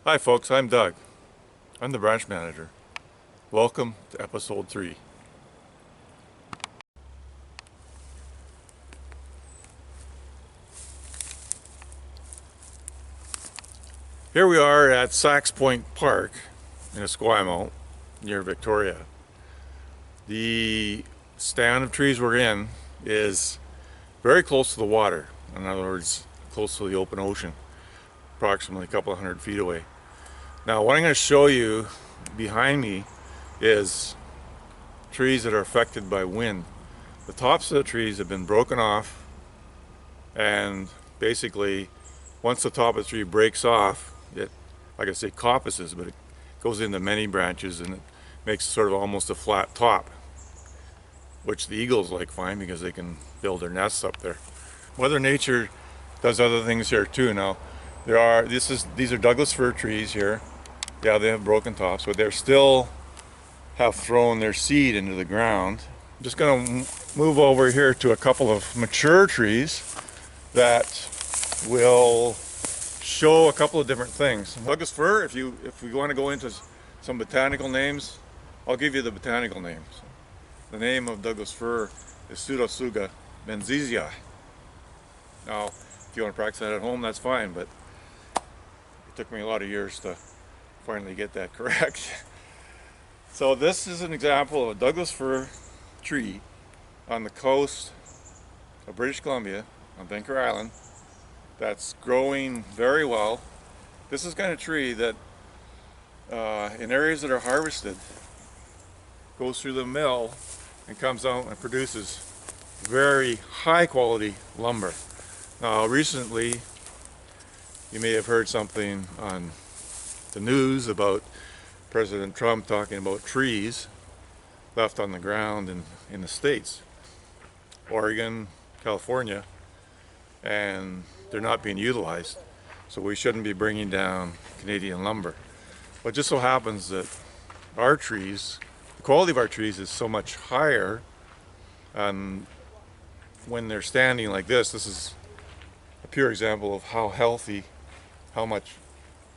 Hi folks, I'm Doug. I'm the branch manager. Welcome to episode 3. Here we are at Sax Point Park in Esquimalt near Victoria. The stand of trees we're in is very close to the water. In other words, close to the open ocean, approximately a couple of 100 feet away. Now what I'm going to show you behind me is trees that are affected by wind. The tops of the trees have been broken off, and basically once the top of the tree breaks off, it, like I say, coppices, but it goes into many branches and it makes sort of almost a flat top, which the eagles like fine because they can build their nests up there. Mother Nature does other things here too. Now these are Douglas fir trees here. Yeah, they have broken tops, but they're still have thrown their seed into the ground. I'm just going to move over here to a couple of mature trees that will show a couple of different things. Douglas fir, if we want to go into some botanical names, I'll give you the botanical names. The name of Douglas fir is Pseudotsuga benzizii. Now, if you want to practice that at home, that's fine, but it took me a lot of years to finally get that correct. So this is an example of a Douglas fir tree on the coast of British Columbia on Vancouver Island that's growing very well. This is the kind of tree that in areas that are harvested goes through the mill and comes out and produces very high quality lumber. Now recently you may have heard something on the news about President Trump talking about trees left on the ground in the States, Oregon, California, and they're not being utilized. So we shouldn't be bringing down Canadian lumber. But it just so happens that our trees, the quality of our trees is so much higher, and when they're standing like this is a pure example of how healthy, how much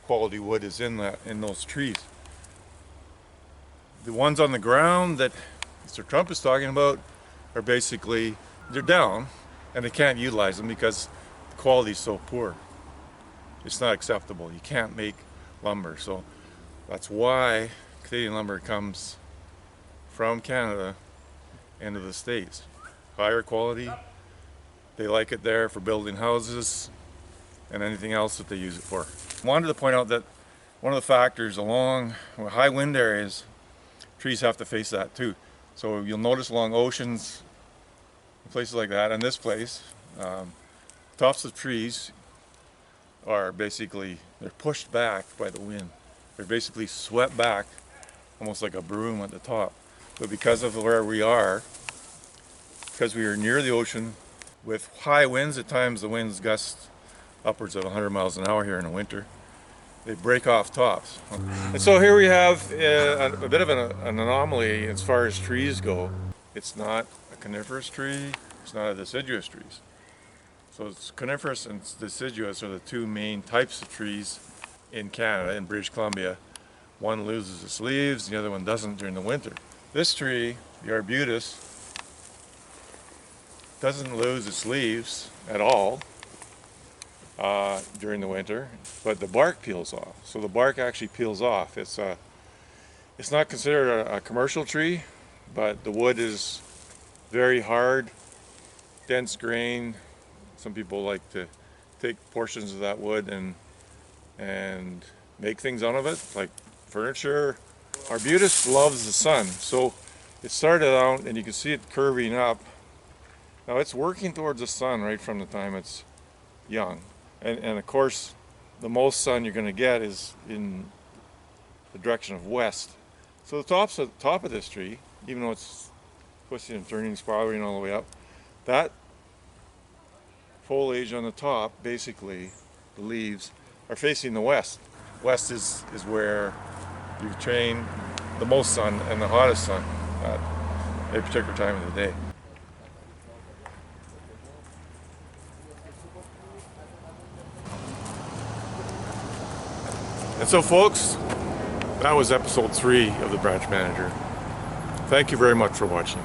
quality wood is in those trees. The ones on the ground that Mr. Trump is talking about are basically, they're down and they can't utilize them because the quality is so poor. It's not acceptable. You can't make lumber. So that's why Canadian lumber comes from Canada into the States. Higher quality. They like it there for building houses and anything else that they use it for. I wanted to point out that one of the factors along high wind areas, trees have to face that too. So you'll notice along oceans, places like that, and this place, tops of trees are basically, they're pushed back by the wind. They're basically swept back, almost like a broom at the top. But because of where we are, because we are near the ocean, with high winds, at times the winds gust upwards of 100 miles an hour here in the winter, they break off tops. And so here we have a bit of an anomaly as far as trees go. It's not a coniferous tree, it's not a deciduous tree. So it's coniferous and deciduous are the two main types of trees in Canada, in British Columbia. One loses its leaves, the other one doesn't during the winter. This tree, the arbutus, doesn't lose its leaves at all during the winter, but the bark peels off. So the bark actually peels off. It's not considered a commercial tree, but the wood is very hard, dense grain. Some people like to take portions of that wood and make things out of it, like furniture. Arbutus loves the sun, so it started out, and you can see it curving up. Now it's working towards the sun right from the time it's young. And of course, the most sun you're going to get is in the direction of west. So the top of this tree, even though it's twisting and turning, spiraling all the way up, that foliage on the top, basically the leaves, are facing the west. West is where you train the most sun and the hottest sun at a particular time of the day. And so folks, that was episode 3 of The Branch Manager. Thank you very much for watching.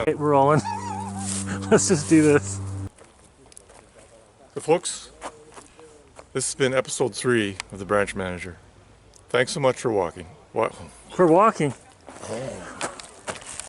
Hey, we're rolling. Let's just do this. So folks, this has been episode 3 of The Branch Manager. Thanks so much for walking. We're walking.